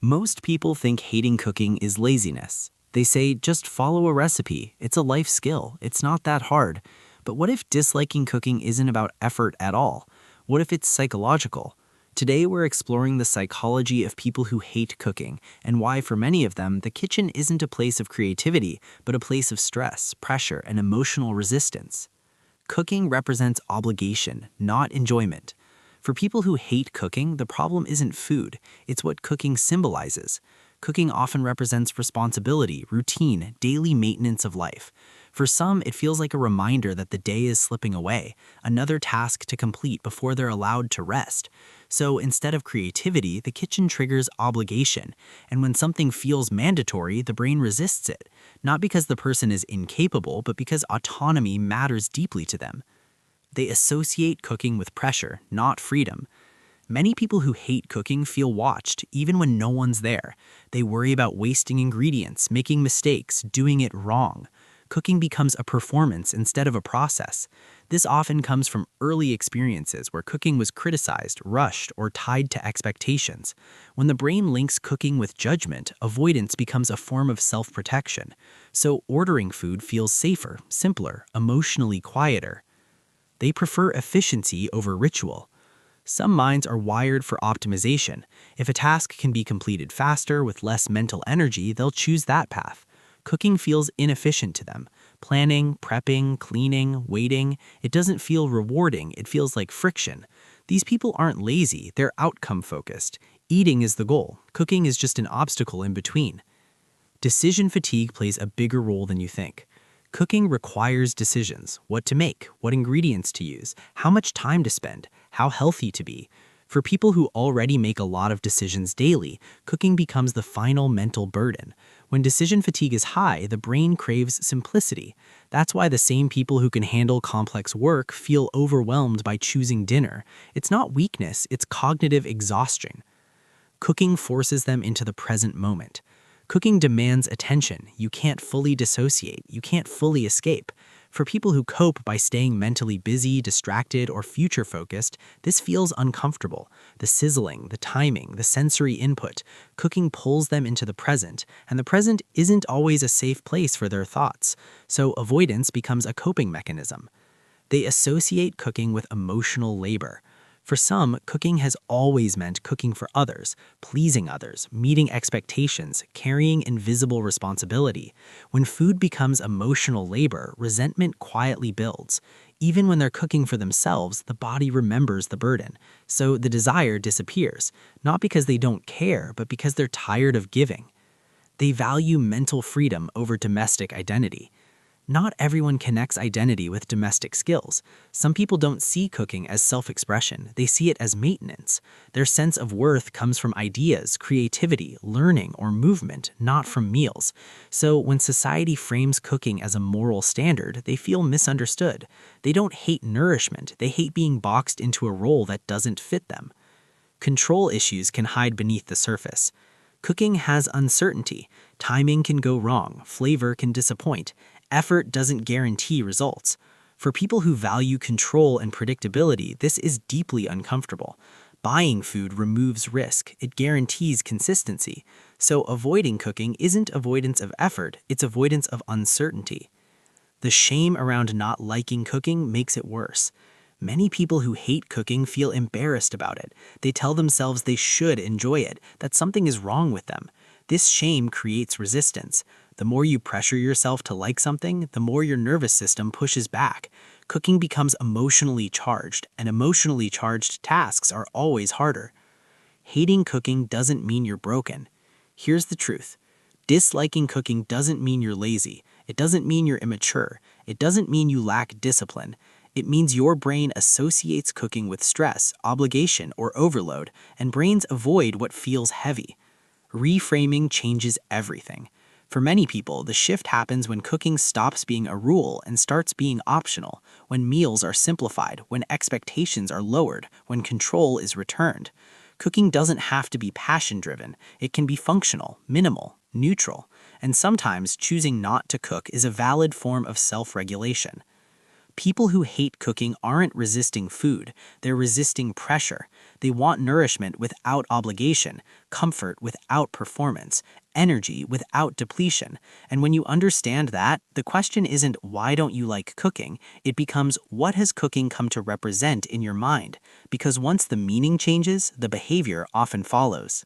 Most people think hating cooking is laziness. They say, just follow a recipe. It's a life skill. It's not that hard. But what if disliking cooking isn't about effort at all? What if it's psychological? Today, we're exploring the psychology of people who hate cooking and why, for many of them, the kitchen isn't a place of creativity, but a place of stress, pressure, and emotional resistance. Cooking represents obligation, not enjoyment. For people who hate cooking, the problem isn't food, it's what cooking symbolizes. Cooking often represents responsibility, routine, daily maintenance of life. For some, it feels like a reminder that the day is slipping away, another task to complete before they're allowed to rest. So instead of creativity, the kitchen triggers obligation, and when something feels mandatory, the brain resists it, not because the person is incapable, but because autonomy matters deeply to them. They associate cooking with pressure, not freedom. Many people who hate cooking feel watched, even when no one's there. They worry about wasting ingredients, making mistakes, doing it wrong. Cooking becomes a performance instead of a process. This often comes from early experiences where cooking was criticized, rushed, or tied to expectations. When the brain links cooking with judgment, avoidance becomes a form of self-protection. So ordering food feels safer, simpler, emotionally quieter. They prefer efficiency over ritual. Some minds are wired for optimization. If a task can be completed faster with less mental energy, they'll choose that path. Cooking feels inefficient to them. Planning, prepping, cleaning, waiting, it doesn't feel rewarding, it feels like friction. These people aren't lazy, they're outcome-focused. Eating is the goal, cooking is just an obstacle in between. Decision fatigue plays a bigger role than you think. Cooking requires decisions: what to make, what ingredients to use, how much time to spend, how healthy to be. For people who already make a lot of decisions daily, cooking becomes the final mental burden. When decision fatigue is high, the brain craves simplicity. That's why the same people who can handle complex work feel overwhelmed by choosing dinner. It's not weakness, it's cognitive exhaustion. Cooking forces them into the present moment. Cooking demands attention. You can't fully dissociate. You can't fully escape. For people who cope by staying mentally busy, distracted, or future-focused, this feels uncomfortable. The sizzling, the timing, the sensory input. Cooking pulls them into the present, and the present isn't always a safe place for their thoughts. So avoidance becomes a coping mechanism. They associate cooking with emotional labor. For some, cooking has always meant cooking for others, pleasing others, meeting expectations, carrying invisible responsibility. When food becomes emotional labor, resentment quietly builds. Even when they're cooking for themselves, the body remembers the burden. So the desire disappears, not because they don't care, but because they're tired of giving. They value mental freedom over domestic identity. Not everyone connects identity with domestic skills. Some people don't see cooking as self-expression, they see it as maintenance. Their sense of worth comes from ideas, creativity, learning, or movement, not from meals. So when society frames cooking as a moral standard, they feel misunderstood. They don't hate nourishment, they hate being boxed into a role that doesn't fit them. Control issues can hide beneath the surface. Cooking has uncertainty. Timing can go wrong, flavor can disappoint. Effort doesn't guarantee results. For people who value control and predictability, this is deeply uncomfortable. Buying food removes risk, it guarantees consistency. So avoiding cooking isn't avoidance of effort, it's avoidance of uncertainty. The shame around not liking cooking makes it worse. Many people who hate cooking feel embarrassed about it. They tell themselves they should enjoy it, that something is wrong with them. This shame creates resistance. The more you pressure yourself to like something, the more your nervous system pushes back. Cooking becomes emotionally charged, and emotionally charged tasks are always harder. Hating cooking doesn't mean you're broken. Here's the truth. Disliking cooking doesn't mean you're lazy. It doesn't mean you're immature. It doesn't mean you lack discipline. It means your brain associates cooking with stress, obligation, or overload, and brains avoid what feels heavy. Reframing changes everything. For many people, the shift happens when cooking stops being a rule and starts being optional, when meals are simplified, when expectations are lowered, when control is returned. Cooking doesn't have to be passion-driven. It can be functional, minimal, neutral, and sometimes choosing not to cook is a valid form of self-regulation. People who hate cooking aren't resisting food, they're resisting pressure. They want nourishment without obligation, comfort without performance, energy without depletion. And when you understand that, the question isn't why don't you like cooking? It becomes what has cooking come to represent in your mind? Because once the meaning changes, the behavior often follows.